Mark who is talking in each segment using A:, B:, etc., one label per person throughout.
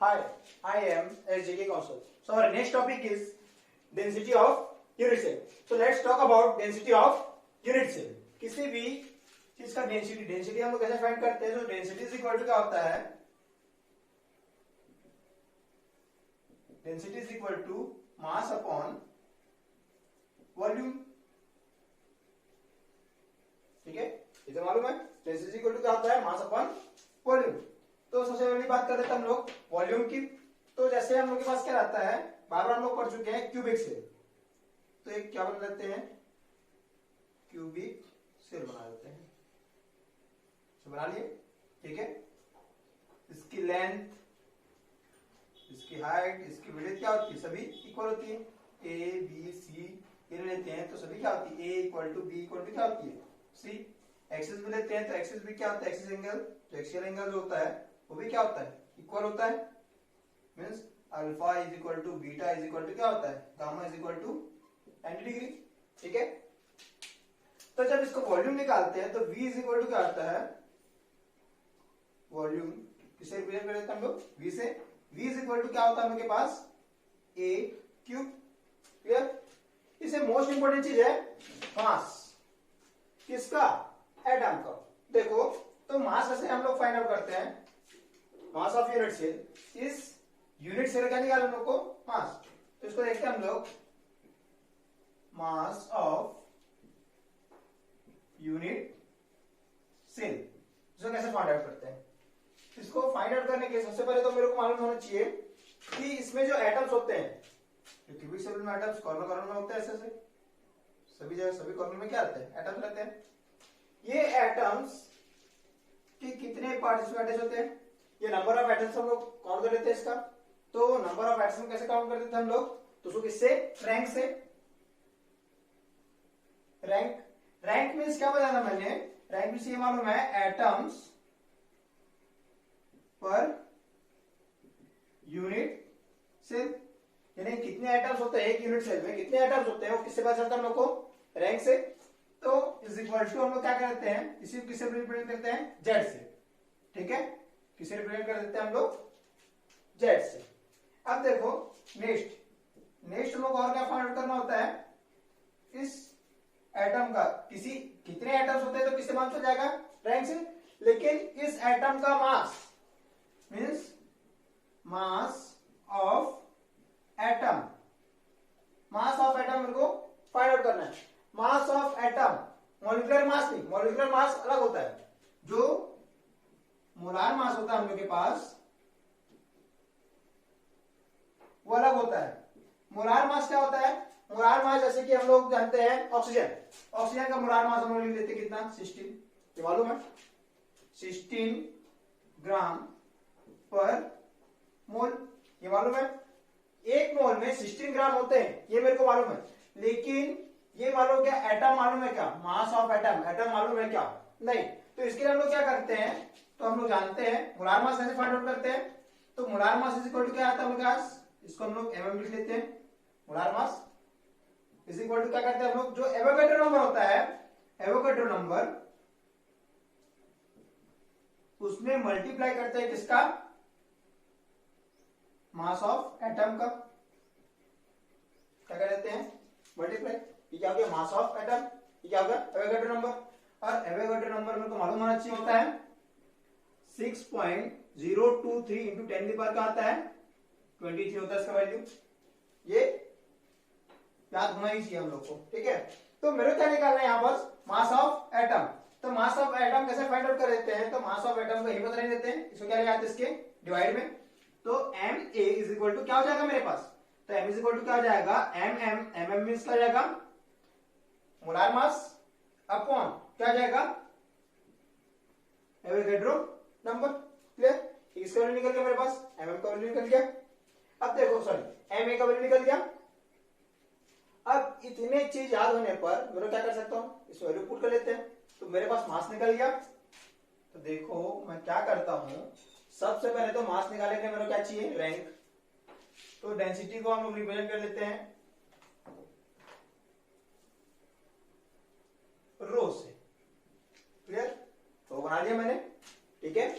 A: Hi, I am SJK Kaushal. So our next topic is density of unit cell. So let's talk about density of unit cell. किसी भी चीज का density हम लोग कैसे find करते हैं? तो डेंसिटी इज इक्वल टू क्या होता है? Density is equal to mass upon volume. ठीक है, ये तो मालूम है. डेंसिटी इक्वल टू क्या होता है? मास अपॉन वॉल्यूम. तो सबसे पहली बात कर लेते हैं हम लोग वॉल्यूम की. तो जैसे हम लोग के पास क्या रहता है, बार बार हम लोग पढ़ चुके हैं क्यूबिक सेल. तो एक क्या बना लेते हैं? क्यूबिक सेल बना लेते हैं. तो बना लिए. ठीक है, इसकी लेंथ, इसकी हाइट, इसकी विड्थ क्या होती है? सभी इक्वल होती है. ए बी सी ये लेते हैं तो सभी क्या होती है? A equal to B equal to क्या होती है? सी. एक्सिस भी लेते हैं तो एक्सिस भी क्या होता है? Axis angle. तो एक्सियल एंगल जो होता है वो भी क्या होता है? इक्वल होता है. Means alpha is equal to beta is equal to क्या होता है? Gamma is equal to 90 degree. ठीक है, तो जब इसको वॉल्यूम निकालते हैं तो v इज इक्वल टू क्या आता है? वॉल्यूम किसे रिप्रेजेंट कर देते हैं हम लोग? v से. v इज इक्वल टू क्या होता है हम लोग के पास? a cube. क्लियर. इसे मोस्ट इंपोर्टेंट चीज है मास. किसका? एटम का. देखो, तो मास कैसे हम लोग फाइंड आउट करते हैं? Mass of unit cell. इस यूनिट सेल क्या निकाला हम लोग को? मास. तो इसको देखते हैं हम लोग. मास ऑफ यूनिट सेल इसको कैसे फाइंड आउट करते हैं? इसको फाइंड आउट करने के लिए सबसे पहले तो मेरे को मालूम होना चाहिए कि इसमें जो एटम्स होते हैं, जो क्यूबिक सेल में एटम्स कॉर्नर कॉर्नर में होते हैं, ऐसे से सभी जगह सभी कॉर्नर में क्या रहते हैं? एटम्स रहते हैं. ये एटम्स के कितने पार्टिसिपेंट्स होते हैं? ये नंबर ऑफ एटम्स हम लोग काउंट कर लेते हैं इसका. तो नंबर ऑफ एटम्स कैसे काउंट कर देते हैं हम लोग? तो उसको किससे? रैंक से. रैंक मींस क्या बताया मैंने? रैंक मींस ये मालूम है एटम्स पर यूनिट सेल. यानी कितने एटम्स होते हैं एक यूनिट सेल में, कितने एटम्स होते हैं वो किससे पता चलता है हम लोग को? रैंक से. तो इज इक्वल टू हम लोग क्या करते हैं? इसी किससे रिप्रेजेंट करते हैं? जेड से. ठीक है, किसे रिप्रेजेंट कर देते हैं हम लोग? जेड से. अब देखो नेक्स्ट हम लोग और क्या फाइंड आउट करना होता है? इस एटम का कितने एटम्स होते हैं तो किससे मालूम चल जाएगा? रैंक से. लेकिन इस एटम का mass means mass of atom. Mass of atom मेरे को फाइंड आउट करना है. Mass of atom, molecular mass नहीं. मॉलिक्यूलर मास अलग होता है. जो मोलार मास होता है हम लोग के पास वो अलग होता है. मोलार मास क्या होता है? मोलार मास जैसे कि हम लोग जानते हैं ऑक्सीजन. ऑक्सीजन का मोलार मास हम लोग लिख देते हैं कितना? 16. ये मालूम है? 16 ग्राम पर मोल. ये मालूम है? एक मोल में 16 ग्राम होते हैं, ये मेरे को मालूम है. लेकिन ये मालूम क्या? एटम मालूम है क्या? मास ऑफ एटम. एटम मालूम है क्या? नहीं. तो इसके लिए हम लोग क्या करते हैं? तो हम लोग जानते हैं मोलार मास कैसे फाइंड आउट करते हैं. तो molar mass is equal to क्या आता है हमारे पास? इसको हम लोग एमएम लिख लेते हैं. Molar mass is equal to क्या करते हैं हम लोग? जो एवोगैड्रो नंबर होता है, एवोगैड्रो नंबर, उसमें मल्टीप्लाई करते हैं किसका? मास ऑफ एटम का. क्या कर देते हैं? मल्टीप्लाई. ये क्या हो गया? मास ऑफ एटम. ये क्या हो गया? Avogadro number. और एवोगैड्रो नंबर मेरे को मालूम होना चाहिए होता है 6.023 इंटू 10 की पावर का आता है 23 होता है इसका वैल्यू. ये याद होना ही चाहिए हम लोग को. ठीक है, तो मेरे को क्या निकालना है यहाँ पर? मास ऑफ एटम. तो मास ऑफ एटम कैसे फाइंड आउट कर देते हैं? तो मास ऑफ एटम को हिम्मत नहीं देते हैं, इसको क्या लगाते हैं? इसके डिवाइड में. तो M A is equal to क्या हो जाएगा मेरे पास? तो एम इज इक्वल टू क्या हो जाएगा? एम मींस क्या हो जाएगा? मोलार मास अपॉन क्या हो जाएगा? Avogadro number. क्लियर. इसका वैल्यू निकल गया मेरे पास, एमएम का वैल्यू निकल गया. अब देखो सॉरी एम ए का वैल्यू निकल गया. अब इतने चीज याद होने पर मैं क्या कर सकता हूं? इस वैल्यू पुट कर लेते हैं. तो मेरे पास मास निकल गया. तो देखो मैं क्या करता हूं, सबसे पहले तो मास निकालने के लिए मेरे को क्या चाहिए? रैंक. तो डेंसिटी को हम लोग रिप्रेजेंट कर लेते हैं रो से. क्लियर. तो बना लिया मैंने. ठीक है,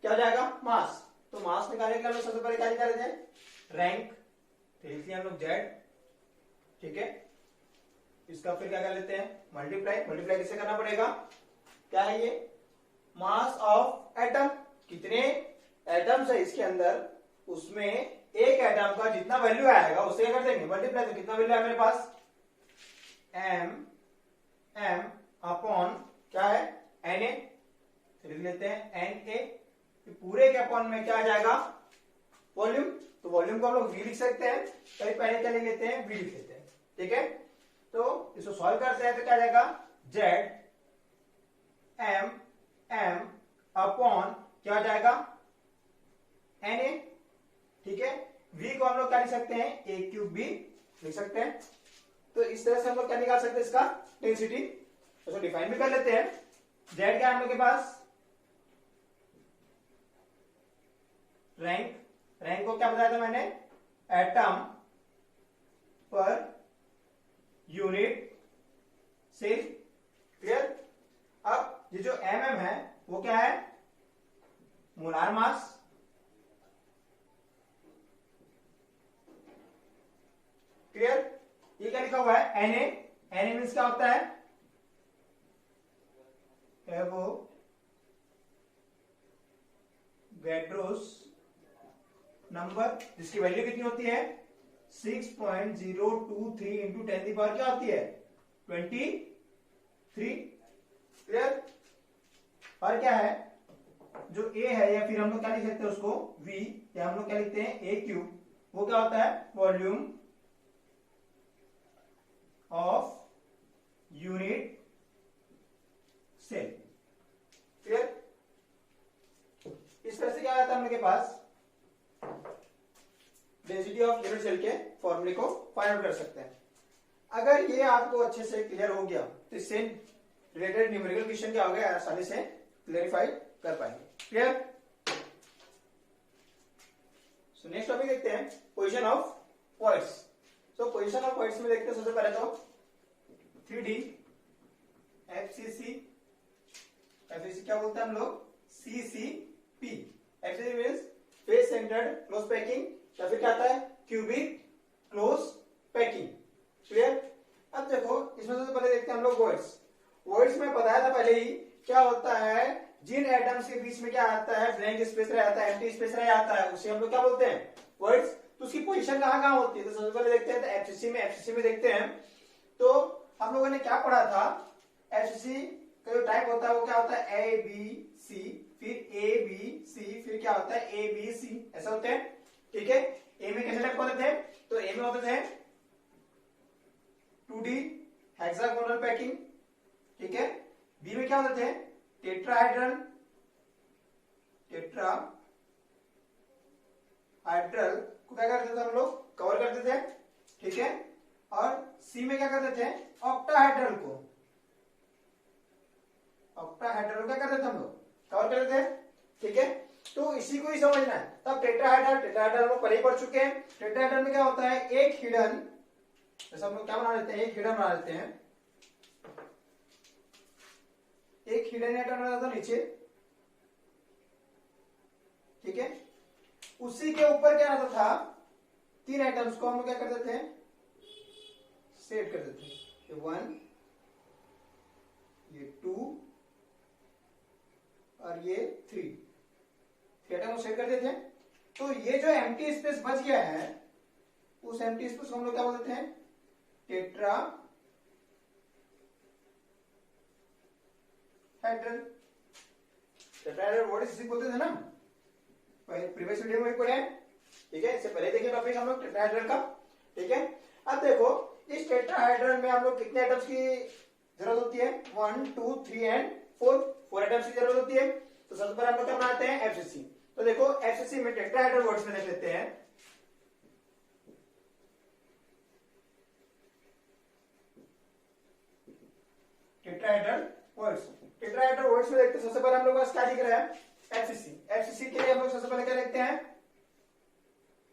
A: क्या हो जाएगा? मास. तो मास निकालने के लिए हम लोग सबसे पहले क्या निकाले थे, रैंक, तो इसलिए हम लोग जेड, ठीक है। इसका फिर क्या कर लेते हैं, मल्टीप्लाई, मल्टीप्लाई किससे करना पड़ेगा, क्या है ये, मास ऑफ एटम, कितने एटम्स है इसके अंदर, उसमें एक एटम का जितना वैल्यू आएगा उससे क्या कर देंगे मल्टीप्लाई, तो कितना वैल्यू है मेरे पास, एम एम अपॉन क्या है, एन ए, लिख लेते हैं एन ए, पूरे के अपॉन में क्या आ जाएगा, वॉल्यूम, तो वॉल्यूम को हम लोग वी लिख सकते हैं, कहीं पहले क्या लिख लेते हैं, वी लिख लेते हैं, ठीक है। तो इसको सॉल्व करते हैं तो क्या आ जाएगा, जेड एम एम अपॉन क्या आ जाएगा, एन ए, ठीक है। v को हम लोग क्या लिख सकते हैं, ए क्यूब बी लिख सकते हैं। तो इस तरह से हम लोग क्या निकाल सकते हैं, इसका डेंसिटी, तो डिफाइन भी कर लेते हैं। z क्या है हम लोग के पास, रैंक, रैंक को क्या बताया था मैंने, atom per unit cell, clear. अब ये जो mm है वो क्या है, मोलार मास, क्लियर। ये क्या लिखा हुआ है, Na, Na मीन्स क्या होता है, वो गैड्रोस नंबर, जिसकी वैल्यू कितनी होती है, 6.023 इंटू 10 की पावर क्या होती है, 23, क्लियर। और क्या है, जो A है, या फिर हम लोग क्या लिख सकते हैं उसको V, या हम लोग क्या लिखते हैं A क्यूब, वो क्या होता है, volume of unit cell, clear. इस तरह से क्या आता है हम लोग के पास, डेंसिटी ऑफ यूनिट सेल के फॉर्मूले को फाइंड आउट कर सकते हैं। अगर ये आपको अच्छे से क्लियर हो गया तो इससे रिलेटेड न्यूमेरिकल क्वेश्चन क्या हो गया, आसानी से क्लियरिफाई कर पाएंगे, क्लियर। सो नेक्स्ट टॉपिक देखते हैं, पोजीशन ऑफ पॉइंट्स। तो पोजीशन ऑफ पॉइंट्स में देखते हैं सबसे पहले तो 3D FCC, FCC क्या बोलते हैं हम लोग, CCP, FCC means face centred close packing, या फिर क्या आता है, क्यूबिक क्लोज पैकिंग, क्लियर। अब देखो इसमें सबसे पहले देखते हैं हम लोग वर्ड्स। वर्ड्स में बताया था पहले ही क्या होता है, जिन एटम्स के बीच में क्या आता है, ब्लैंक स्पेस रह जाता है, एम्प्टी स्पेस रह जाता है, उसे हम लोग क्या बोलते हैं, वर्ड्स। तो उसकी पोजीशन कहां कहां होती है, तो सबसे पहले देखते हैं तो एफसीसी में देखते हैं। तो हम लोगों ने क्या पढ़ा था, एफसीसी का जो टाइप होता है वो क्या होता है, ए बी सी, फिर ए बी सी, फिर क्या होता है ए बी सी, ऐसा होते हैं, ठीक है। ए में कैसे टाइप होते थे, तो ए में होते थे 2D हेक्सागोनल पैकिंग, ठीक है। बी में क्या होते थे, टेट्राहेड्रल, टेट्राहाइड्रल को क्या करते थे हम लोग, कवर करते थे, ठीक है। और सी में क्या करते थे, ऑक्टाहेड्रल को, ऑक्टाहेड्रल क्या करते थे हम लोग, कवर करते थे, ठीक है। तो इसी को ही समझना है। तब टेट्राहेड्रल हम लोग पहले पढ़ चुके हैं। टेट्राहेड्रल में क्या होता है, एक हिडन, जैसे हम लोग क्या बना लेते हैं, एक हिडन बना लेते हैं, एक हिडन एटम बना था नीचे, ठीक है। उसी के ऊपर क्या रहता था, 3 एटम्स को हम लोग क्या करते थे, सेट करते थे, ये 1, ये 2 और ये 3 एटम को सेट करते थे। तो ये जो एम्प्टी स्पेस बच गया है, उस एम्प्टी स्पेस को हम लोग क्या बोलते हैं, टेट्राहेड्रल। टेट्राहेड्रल वर्ड इसी बोलते थे ना, प्रीवियस वीडियो में भी पढ़े हैं, ठीक है। इससे पहले देखिए टॉपिक हम लोग टेट्राहेड्रल का, ठीक है। अब देखो इस टेट्राहेड्रल में हम लोग कितने एटम्स की जरूरत होती है, 1 2 3 एंड 4 एटम्स की जरूरत होती है। तो सबसे पहले हम लोग क्या बनाते हैं, एफसीसी। तो देखो एफसीसी में टेट्राहेड्रल वर्ड्स में देख लेते हैं, टेट्राहेड्रल वर्ड्स। टेट्राहेड्रल वर्ड्स में देखते हैं, सबसे पहले हम लोग पास क्या दिख रहा है, एफसीसी। एफसीसी के लिए हम लोग सबसे पहले क्या देखते हैं,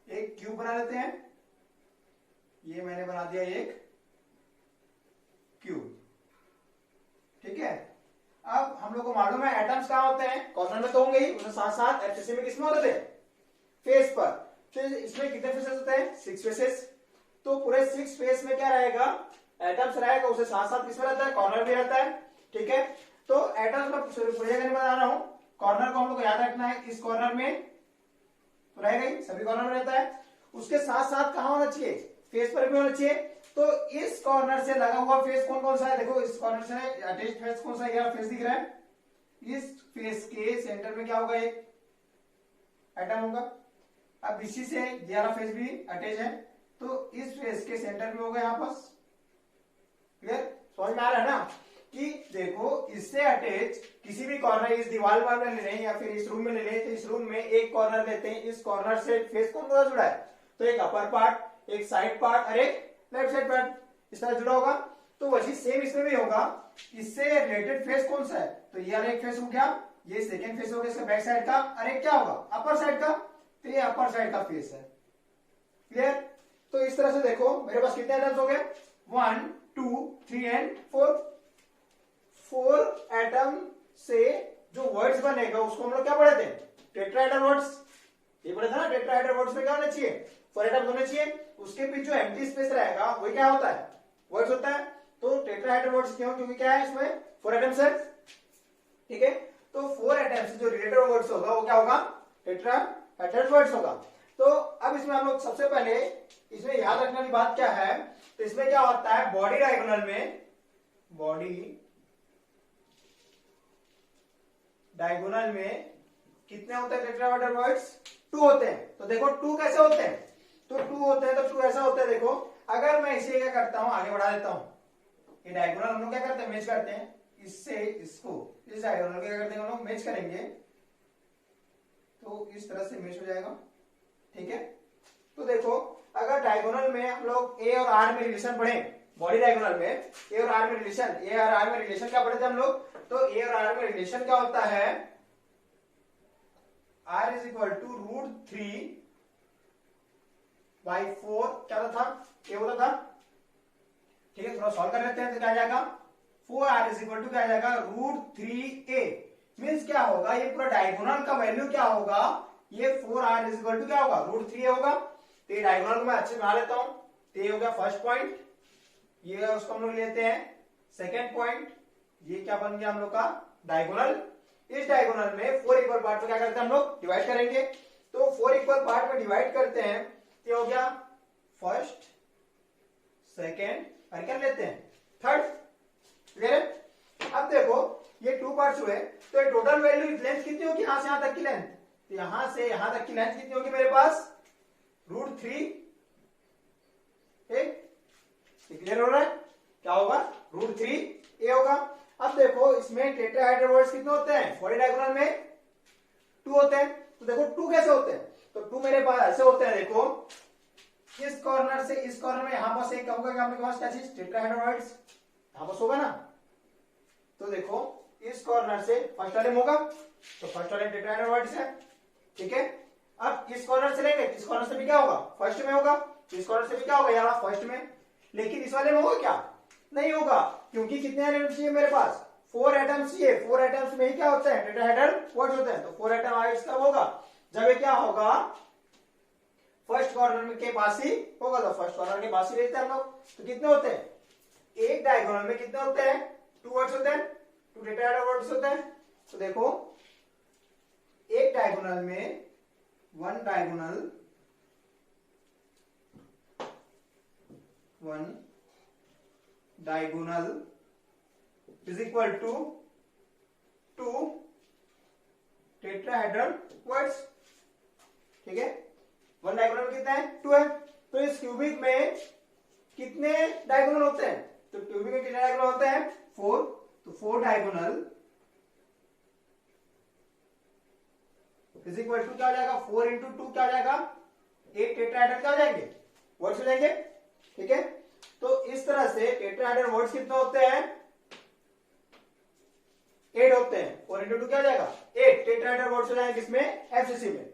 A: एक क्यूब बना लेते हैं, ये मैंने बना दिया एक क्यूब, ठीक है। अब हम लोग को मालूम है एटम्स कहां होते हैं, कॉर्नर में तो होंगे ही, उसके साथ साथ एफसीसी में किसमें होते थे, फेस पर। तो इसमें कितने फेसेस होते हैं? 6 फेसेस। तो पूरे 6 फेस में क्या रहेगा? एटम्स रहेगा, उसे साथ साथ किसमें रहता है? कॉर्नर भी रहता है। ठीक है, तो एटम्स में पूरी जगह नहीं बता रहा हूं, कॉर्नर को हम लोग को याद रखना है। इस कॉर्नर में तो रहेगा ही, सभी कॉर्नर में रहता है। उसके साथ साथ कहां होना चाहिए? फेस पर भी होना चाहिए। तो इस कॉर्नर से लगा हुआ फेस कौन कौन सा है? देखो इस कॉर्नर से अटैच्ड फेस कौन सा है? ये फेस दिख रहा है। इस फेस के सेंटर में क्या होगा? एक एटम होगा। अब इसी से ये वाला फेस भी अटैच है, तो इस फेस के सेंटर में होगा यहां पास। क्लियर? समझ में आ रहा है ना कि देखो इससे अटैच किसी भी कॉर्नर, इस दीवार वाल में ले लें या फिर इस रूम में ले लें, तो इस रूम में एक कॉर्नर लेते हैं, इस कॉर्नर से फेस कौन कौन जुड़ा है? तो एक अपर पार्ट, एक साइड पार्ट और एक लेफ्ट साइड पार्ट, इस तरह जुड़ा होगा। तो वही सेम इसमें भी होगा। इससे रिलेटेड फेस कौन सा है? तो ये वाला एक फेस हो गया, ये सेकेंड फेस हो गया इसका बैक साइड का, और एक क्या होगा? अपर साइड का। तो ये अपर साइड का फेस है। क्लियर? तो इस तरह से देखो मेरे पास कितने एटम्स हो गए? 1 2 3 एंड 4। 4 एटम से जो वर्ड्स बनेगा उसको हम लोग क्या पढ़े थे? Tetrahedral words. ये पढ़े था ना, टेट्राहेड्रल वर्ड्स में क्या होना चाहिए? 4 एटम्स होने चाहिए। उसके बीच जो एम्प्टी स्पेस रहेगा वो क्या होता है? वर्ड्स होता है। तो टेट्राहेड्रल वर्ड्स क्यों? क्योंकि क्या है इसमें 4 एटम्स है। ठीक है, तो 4 एटम्स से जो रिलेटेड वर्ड्स होगा वो क्या होगा? टेट्राहेड्रल वर्ड्स होगा। तो अब इसमें हम लोग सबसे पहले इसमें याद रखने वाली बात क्या है? तो इसमें क्या होता है? बॉडी डायगोनल में, बॉडी डायगोनल में कितने होते हैं टेट्राहेड्रल वर्ड्स? 2 होते हैं। तो देखो 2 कैसे होते हैं? तो 2 होते हैं, तो 2 ऐसा होता है। देखो अगर मैं इसे क्या करता हूं, आगे बढ़ा देता हूं, ये डायगोनल हम लोग क्या करते हैं? मैच करते हैं। इससे इसको, इस डायगोनल क्या करते हैं हम लोग? मैच करेंगे, तो इस तरह से मैच हो जाएगा। ठीक है, तो देखो अगर डायगोनल में हम लोग ए और आर में रिलेशन पढ़े, बॉडी डायगोनल में ए और आर में रिलेशन, ए और आर में रिलेशन क्या पढ़े थे हम लोग? तो ए और आर में रिलेशन क्या होता है? आर इज इक्वल टू √3/4 क्या था? ये होता था। ठीक है, थोड़ा सॉल्व कर लेते हैं तो क्या आ जाएगा? 4r इज इक्वल टू क्या आ जाएगा? √3a। मीन्स क्या होगा? ये पूरा डायगोनल का वैल्यू क्या होगा? ये 4r इज इक्वल टू क्या होगा? √3a होगा। तो ये डायगोनल को मैं अच्छे बना लेता हूं। तो ये हो गया फर्स्ट पॉइंट, ये उसको हम लोग लेते हैं सेकेंड पॉइंट। ये क्या बन गया हम लोग का? डायगोनल। इस डायगोनल में 4 इक्वल पार्ट में क्या करते हैं हम लोग? डिवाइड करेंगे। तो 4 इक्वल पार्ट में डिवाइड करते हैं, तो हो गया फर्स्ट, सेकेंड और क्या लेते हैं? थर्ड। क्लियर है? अब देखो ये 2 पार्ट्स हुए, तो ये टोटल वैल्यू लेंथ कितनी होगी? यहां से यहां तक की लेंथ, तो यहां से यहां तक की लेंथ कितनी होगी मेरे पास? √3। क्लियर हो रहा है? क्या होगा? √3a होगा। अब देखो इसमें टेट्राहेड्रल वर्ड्स कितने होते हैं? बॉडी डायगोनल में 2 होते हैं। तो देखो 2 कैसे होते हैं? तो 2 मेरे पास ऐसे होते हैं। देखो इस कॉर्नर से इस कॉर्नर में यहां पास एक होगा, आपके पास क्या चीज? टेट्राहेड्रल वर्ड्स यहां पास होगा ना। तो देखो इस कॉर्नर से फर्स्ट वाले में होगा, तो फर्स्ट वाले टेट्राहेड्रल वर्ड्स है। ठीक है, अब इस कॉर्नर से लेंगे, इस कॉर्नर से भी क्या होगा? फर्स्ट में होगा। इस कॉर्नर से भी क्या होगा? यार फर्स्ट में। लेकिन इस वाले में होगा क्या? नहीं होगा, क्योंकि कितने एटम्स चाहिए मेरे पास? 4 एटम्स चाहिए। 4 एटम्स में ही क्या होता है? टेट्राहेड्रल वर्ड्स होते हैं। तो 4 एटम आइट्स कब होगा? जब ये क्या होगा? फर्स्ट कॉर्नर के पास ही होगा। तो फर्स्ट कॉर्नर के पास ही रहते हैं हम लोग। तो कितने होते हैं? एक डायगोनल में कितने होते हैं? 2 वर्ड्स होते हैं, 2 टेट्राहेड्रल वर्ड्स होते हैं। तो देखो एक डायगोनल में 1 diagonal is equal to 2 tetrahedral voids. ठीक है, 1 डायगोनल में कितना है? 2 है। तो इस क्यूबिक में कितने डायगोनल होते हैं? तो क्यूबिक में कितने डायगोनल होते हैं? 4। तो 4 डायगोनल इज इक्वल टू क्या हो जाएगा? 4 इंटू 2 क्या हो जाएगा? 8 टेट्राहेड्रल क्या हो जाएंगे? वर्ड्स हो जाएंगे। ठीक है, तो इस तरह से टेट्राहेड्रल वर्ड्स कितने होते हैं? 8 होते हैं। 4 इंटू 2 क्या हो जाएगा? 8 टेट्राहेड्रल वर्ड्स हो जाएंगे इसमें, एफसीसी में।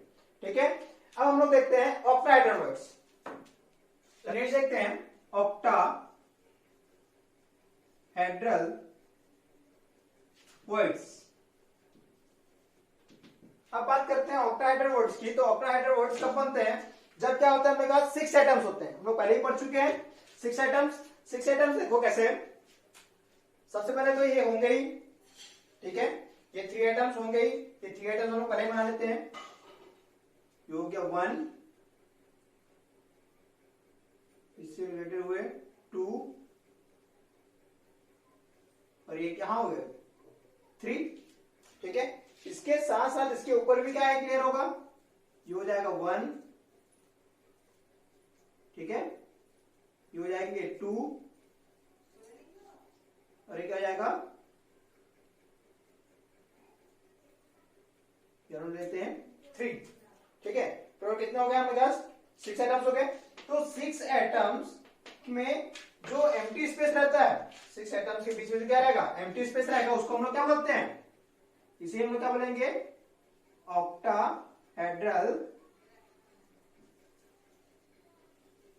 A: ठीक है, अब हम लोग देखते हैं ऑक्टाहेड्रल वर्ड्स। तो नेक्स्ट देखते हैं ऑक्टाहेड्रल वर्ड्स। अब बात करते हैं ऑक्टाहेड्रल वर्ड्स की। तो ऑक्टाहेड्रल वर्ड्स कब बनते हैं? जब क्या होता है अपने पास 6 एटम्स होते हैं। हम लोग पहले ही पढ़ चुके हैं 6 एटम्स। 6 एटम्स देखो कैसे। सबसे पहले तो ये होंगे ही, ठीक है, ये 3 एटम्स होंगे ही। ये 3 एटम्स हम लोग पहले ही बना लेते हैं। ये हो गया 1, इससे रिलेटेड हुए 2, और ये क्या हो गया 3, ठीक है। इसके साथ साथ इसके ऊपर भी क्या है, क्लियर होगा, ये हो जाएगा 1, ठीक है, ये हो जाएंगे 2, और ये क्या हो जाएगा, लेते हैं 3, ठीक है। तो कितने हो गए हमारे पास? 6 एटम्स हो गए। तो 6 एटम्स में जो एम्प्टी स्पेस रहता है, 6 एटम्स के बीच में जो क्या रहेगा, एम्प्टी स्पेस रहेगा, उसको हम लोग क्या बोलते हैं? इसे हम लोग क्या बोलेंगे? Octahedral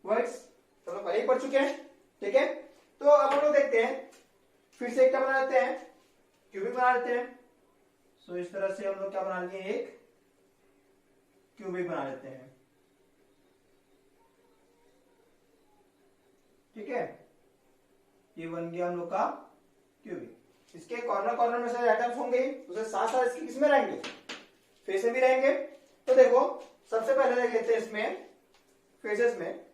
A: words. तो हम लोग पहले ही पढ़ चुके हैं, ठीक है। तो अब हम लोग देखते हैं, फिर से क्या बना लेते हैं, क्यूबिक बना लेते हैं। सो इस तरह से हम लोग क्या बना लिए, एक क्यूबिक बना लेते हैं, ठीक है। ये बन गया हम लोग का क्यूबिक। इसके कॉर्नर कॉर्नर में से एटम्स होंगे, उसके साथ साथ इसके किसमें रहेंगे, फेस में भी रहेंगे। तो देखो सबसे पहले देख लेते हैं इसमें फेसेस में।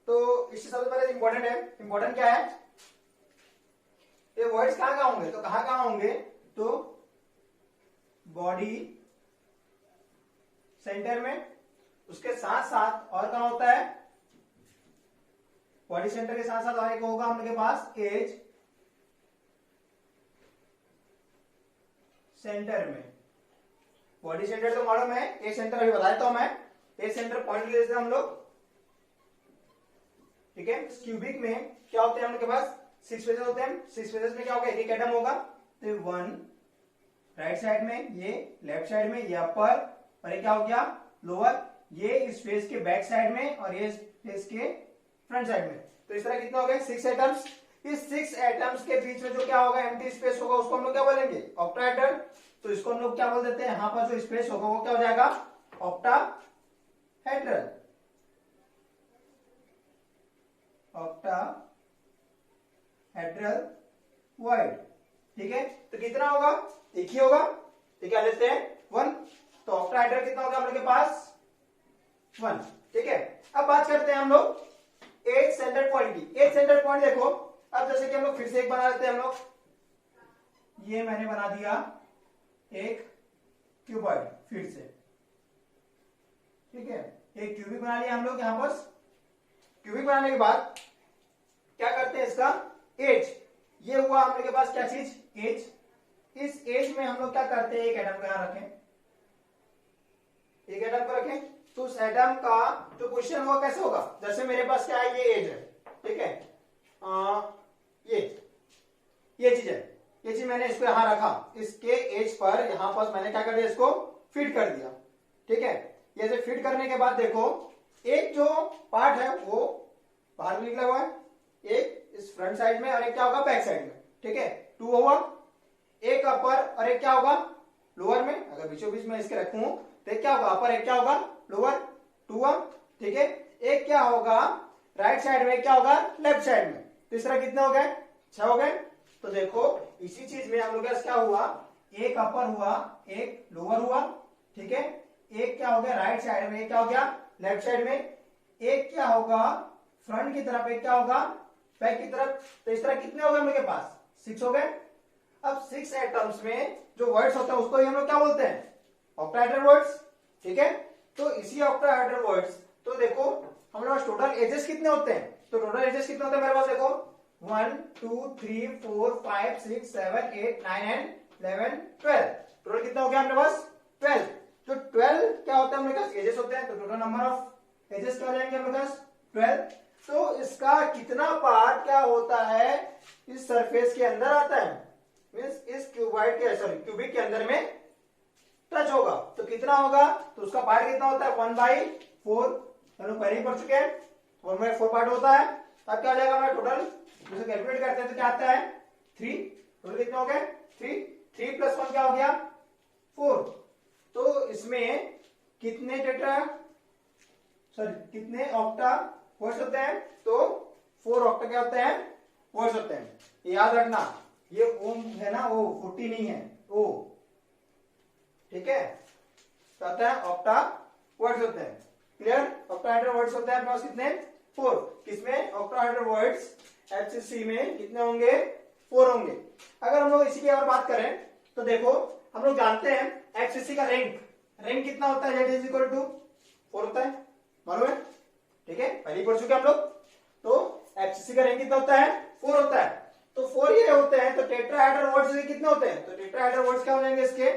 A: तो इससे सबसे पहले इंपॉर्टेंट है, इंपॉर्टेंट क्या है, ये वर्ड्स कहां कहां होंगे, तो कहां कहां होंगे, तो बॉडी सेंटर में, उसके साथ साथ और कहां होता है, बॉडी सेंटर के साथ साथ और एक होगा हम लोग के पास एज सेंटर में। बॉडी सेंटर तो मालूम है, एज सेंटर अभी बताया तो मैं, एज सेंटर पॉइंट ले लेते हैं हम लोग, ठीक है। क्यूबिक में क्या होते हैं हम लोग के पास 6 फेजेस होते हैं। 6 फेजेस में क्या होगा, एक एटम होगा। तो 1 राइट साइड में, ये लेफ्ट साइड में, ये अपर, और ये क्या हो गया लोअर, ये इस फेस के बैक साइड में, और ये फेस के फ्रंट साइड में। तो इस तरह कितना हो गया 6 एटम्स। इस 6 एटम्स के बीच में जो क्या होगा, एम्प्टी स्पेस होगा, उसको हम लोग क्या बोलेंगे, ऑक्टाहेड्रल। तो इसको हम लोग क्या बोल देते हैं, यहां पर जो स्पेस होगा वो क्या हो जाएगा, ऑक्टाहेड्रल। ऑक्टाहेड्रल वर्ड, ठीक है। तो कितना होगा, एक ही होगा, तो क्या लेते हैं 1। तो ऑक्टाहेड्रल कितना होगा हम लोग के पास 1, ठीक है। अब बात करते हैं हम लोग एज सेंटर पॉइंट की। एज सेंटर पॉइंट देखो, अब जैसे कि हम लोग फिर से एक बना लेते हैं हम लोग, ये मैंने बना दिया एक क्यूबॉइड फिर से, ठीक है। एक क्यूबिक बना लिया हम लोग यहां पर। क्यूबिक बनाने के बाद क्या करते हैं, इसका एज, ये हुआ हम लोग के पास क्या चीज, एज। इस एज में हम लोग क्या करते हैं, एक एटम को यहां रखें, एक एटम को रखें। तो उस एटम का जो पोजीशन होगा कैसे होगा, जैसे मेरे पास क्या है, ये एज है, ठीक है, ये चीज है, ये चीज मैंने इसको यहां रखा, इसके एज पर यहां पर मैंने क्या कर दिया, इसको फिट कर दिया, ठीक है। ये से फिट करने के बाद देखो, एक जो पार्ट है वो बाहर निकला हुआ है, एक इस फ्रंट साइड में और एक क्या होगा बैक साइड में, ठीक है, 2 होगा। एक अपर और एक क्या होगा लोअर में, अगर बीचों बीच में इसके रखूं तो एक क्या होगा अपर, एक क्या होगा लोअर, 2 ठीक है। एक क्या होगा राइट साइड में, एक क्या होगा लेफ्ट साइड में। तो इस तरह कितने हो गए, 6 हो गए। तो देखो इसी चीज में हम लोग क्या हुआ, एक अपर हुआ, एक लोअर हुआ, ठीक है। एक क्या हो गया राइट साइड में, एक क्या हो गया लेफ्ट साइड में, एक क्या होगा फ्रंट की तरफ, एक क्या होगा बैक की तरफ। तो इस तरह कितने हो गए मेरे पास 6 हो गए। अब 6 एटम्स में जो वर्ड्स होते हैं उसको ही हम लोग क्या बोलते हैं, ऑक्टाहेड्रल वर्ड्स, ठीक है। तो इसी ऑक्टाहेड्रल वर्ड्स, तो देखो हमारे पास टोटल एजेस कितने होते हैं, तो टोटल एजेस कितने होते हैं मेरे पास, देखो 1 2 3 4 5 6 7 8 9 एंड 11 12। टोटल कितना हो गया हमारे पास 12। तो 12 क्या होता है हमारे पास एजेस होते हैं, तो टोटल नंबर ऑफ एजेस क्या हो जाएंगे हमारे पास 12। तो इसका कितना पार्ट क्या होता है इस सरफेस के अंदर आता है, मींस इस क्यूबॉइड के सॉरी क्यूबिक के अंदर में टच होगा। तो कितना होगा, तो उसका पार्ट कितना होता है 1/4, हम लोग पहले ही पढ़ चुके हैं 1/4 पार्ट होता है। अब क्या हो जाएगा हमारा टोटल, जैसे कैलकुलेट करते हैं तो क्या आता है 3। टोटल कितने हो गए 3 3 + 1 क्या हो गया 4। तो इसमें कितने टेट्रा सॉरी कितने ऑक्टा वर्ड्स होते हैं? तो 4 ऑक्टा क्या होते हैं? वर्ड्स होते हैं। याद रखना ये ओम है ना, ओ 40 नहीं है, ओ ठीक है, कहता है ऑक्टा वर्ड्स होते हैं। क्लियर? ऑक्टाहेड्रल वर्ड्स होते हैं अपने पास कितने? 4। किसमें? ऑक्टाहेड्रल वर्ड्स एचसीसी में कितने होंगे? 4 होंगे। अगर हम लोग इसी की और बात करें तो देखो हम लोग जानते हैं एचसीसी का रैंक कितना होता है? Z इज इक्वल टू 4 होता है, मालूम है? ठीक है, पहले ही पढ़ चुके हम लोग। तो एचसीसी का रैंक कितना होता है? 4 होता है। तो 4 ये होते हैं, तो टेट्राहेड्रल वर्ड्स कितने होते हैं? तो टेट्राहेड्रल वर्ड्स क्या हो जाएंगे इसके?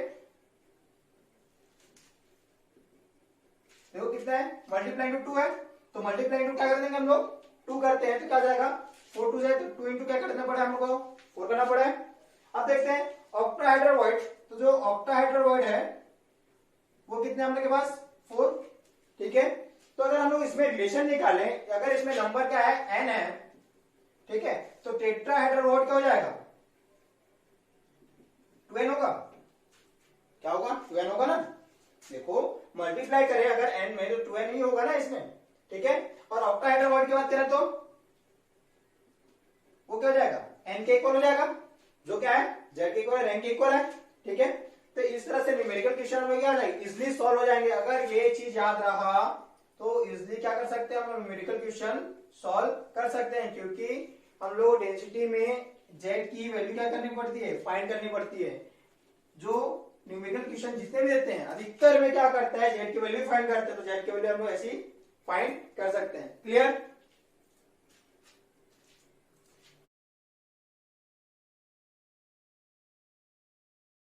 A: देखो कितना है, मल्टीप्लाइंग टू 2 है, तो मल्टीप्लाइंग टू क्या कर देंगे हम लोग? 2 करते हैं तो क्या जाएगा? 4 2 जाए तो 2 इंटू क्या करना पड़ा हम लोग को? 4 करना पड़ा है। अब देखते हैं ऑक्टाहेड्रल वर्ड, तो जो ऑक्टाहेड्रल वर्ड है वो कितने हम लोग के पास? 4। ठीक है, तो अगर हम लोग इसमें रिलेशन निकालें, अगर इसमें नंबर क्या है? n है, ठीक है, तो टेट्राहेड्रल वर्ड क्या हो जाएगा? 2n होगा। क्या होगा? 2n होगा ना। देखो मल्टीप्लाई करें अगर n में तो 2n ही होगा ना इसमें, ठीक है। और ऑक्टाहेड्रल वर्ड की बात करें तो वो क्या हो जाएगा? n के इक्वल हो जाएगा, जो क्या है? z के इक्वल है, रैंक के इक्वल है, ठीक है। तो इस तरह से न्यूमेरिकल क्वेश्चन में क्या हो जाएगा? इजिली सॉल्व हो जाएंगे। अगर ये चीज याद रहा तो इजिली क्या कर सकते हैं हम लोग? न्यूमेरिकल क्वेश्चन सॉल्व कर सकते हैं, क्योंकि हम लोग डेंसिटी में z की वैल्यू क्या करनी पड़ती है? फाइंड करनी पड़ती है। जो न्यूमेरिकल क्वेश्चन जितने भी देते हैं अधिकतर में क्या करता है? z की वैल्यू फाइंड करते हैं, तो z की वैल्यू हम लोग ऐसी फाइंड कर सकते हैं। क्लियर?